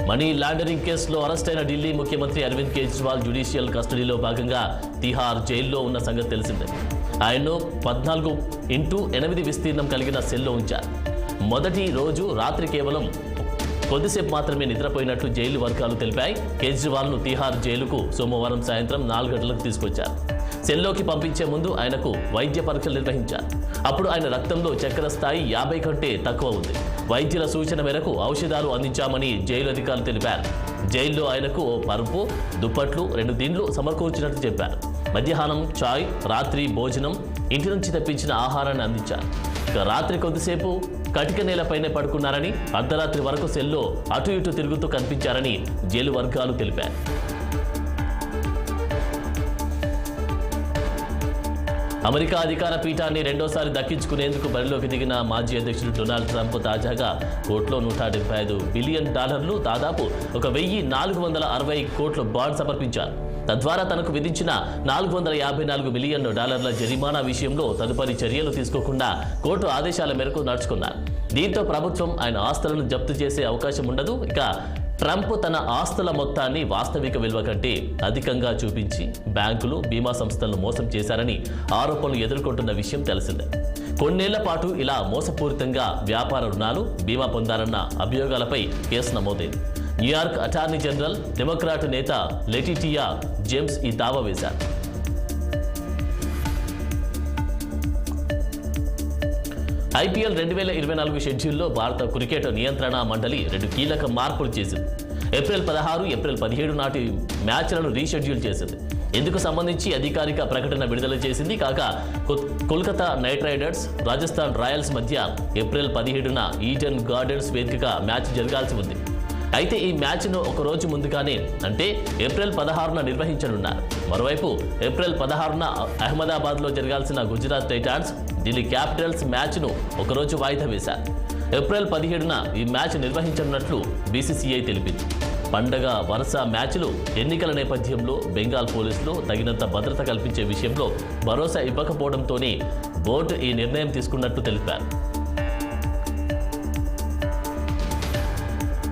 Money laundering కేసులో arrest అయిన ఢిల్లీ ముఖ్యమంత్రి అరవింద్ కేజ్రీవాల్ జ్యుడిషియల్ కస్టడీలో భాగంగా తిహార్ జైల్లో ఉన్న సంగతి తెలిసిందే. ఆయన్ను 14x8 విస్తీర్ణం కలిగిన సెల్లో ఉంచారు. మొదటి రోజు రాత్రి కేవలం కొద్దిసేపు మాత్రమే నిద్రపోయినట్లు జైలు వర్గాలు తెలిపాయి. కేజ్రీవాల్ను తిహార్ జైలుకు సోమవారం సాయంత్రం 4 గంటలకు తీసుకొచ్చారు. సెల్లోకి పంపించే ముందు ఆయనకు వైద్య పరీక్షలు నిర్వహించారు. అప్పుడు ఆయన రక్తంలో చక్కెర స్థాయి 50 కంటే తక్కువ ఉంది. వైద్యుల సూచన మేరకు ఔషధాలు అందించామని జైలు అధికారులు తెలిపారు. జైల్లో ఆయనకు ఓ పరుపు, దుప్పట్లు, 2 దిండ్లు సమకూర్చినట్లు చెప్పారు. మధ్యాహ్నం చాయ్, రాత్రి భోజనం, ఇంటి నుంచి తెప్పించిన ఆహారాన్ని అందించారు. రాత్రి కొద్దిసేపు కటిక నేలపైనే పడుకున్నారని, అర్ధరాత్రి వరకు సెల్లో అటు ఇటు తిరుగుతూ కనిపించారని జైలు వర్గాలు తెలిపారు. అమెరికా అధికార పీఠాన్ని రెండోసారి దక్కించుకునేందుకు బరిలోకి దిగిన మాజీ అధ్యక్షుడు డొనాల్డ్ ట్రంప్ తాజాగా కోర్టులో $175 బిలియన్, దాదాపు 1460 కోట్ల బాండ్ సమర్పించారు. తద్వారా తనకు విధించిన $454 మిలియన్ జరిమానా విషయంలో తదుపరి చర్యలు తీసుకోకుండా కోర్టు ఆదేశాల మేరకు నడుచుకున్నారు. దీంతో ప్రభుత్వం ఆయన ఆస్తులను జప్తు చేసే అవకాశం ఉండదు. ఇక ట్రంప్ తన ఆస్తుల మొత్తాన్ని వాస్తవిక విలువ కంటే అధికంగా చూపించి బ్యాంకులు, బీమా సంస్థలను మోసం చేశారని ఆరోపణలు ఎదుర్కొంటున్న విషయం తెలిసిందే. కొన్నేళ్ల పాటు ఇలా మోసపూరితంగా వ్యాపార రుణాలు, బీమా పొందారన్న అభియోగాలపై కేసు నమోదైంది. న్యూయార్క్ అటార్నీ జనరల్, డెమోక్రాట్ నేత లెటిటియా జేమ్స్ ఈ దావా వేశారు. ఐపీఎల్ 2024 షెడ్యూల్లో భారత క్రికెట్ నియంత్రణ మండలి 2 కీలక మార్పులు చేసింది. ఏప్రిల్ 16, ఏప్రిల్ 17 నాటి మ్యాచ్లను రీషెడ్యూల్ చేసింది. ఇందుకు సంబంధించి అధికారిక ప్రకటన విడుదల చేసింది. కాగా Kolkata night riders, Rajasthan Royals మధ్య ఏప్రిల్ 17న ఈడెన్ గార్డెన్స్ వేదికగా మ్యాచ్ జరగాల్సి ఉంది. అయితే ఈ మ్యాచ్ను ఒక రోజు ముందుగానే, అంటే ఏప్రిల్ 16న నిర్వహించనున్నారు. మరోవైపు ఏప్రిల్ 16న అహ్మదాబాద్లో జరగాల్సిన గుజరాత్ టైటాన్స్, ఢిల్లీ క్యాపిటల్స్ మ్యాచ్ను ఒకరోజు వాయిదా వేశారు. ఏప్రిల్ 17న ఈ మ్యాచ్ నిర్వహించనున్నట్లు బీసీసీఐ తెలిపింది. పండగ వరుస మ్యాచ్లు, ఎన్నికల నేపథ్యంలో బెంగాల్ పోలీసులు తగినంత భద్రత కల్పించే విషయంలో భరోసా ఇవ్వకపోవడంతోనే బోర్డు ఈ నిర్ణయం తీసుకున్నట్లు తెలిపారు.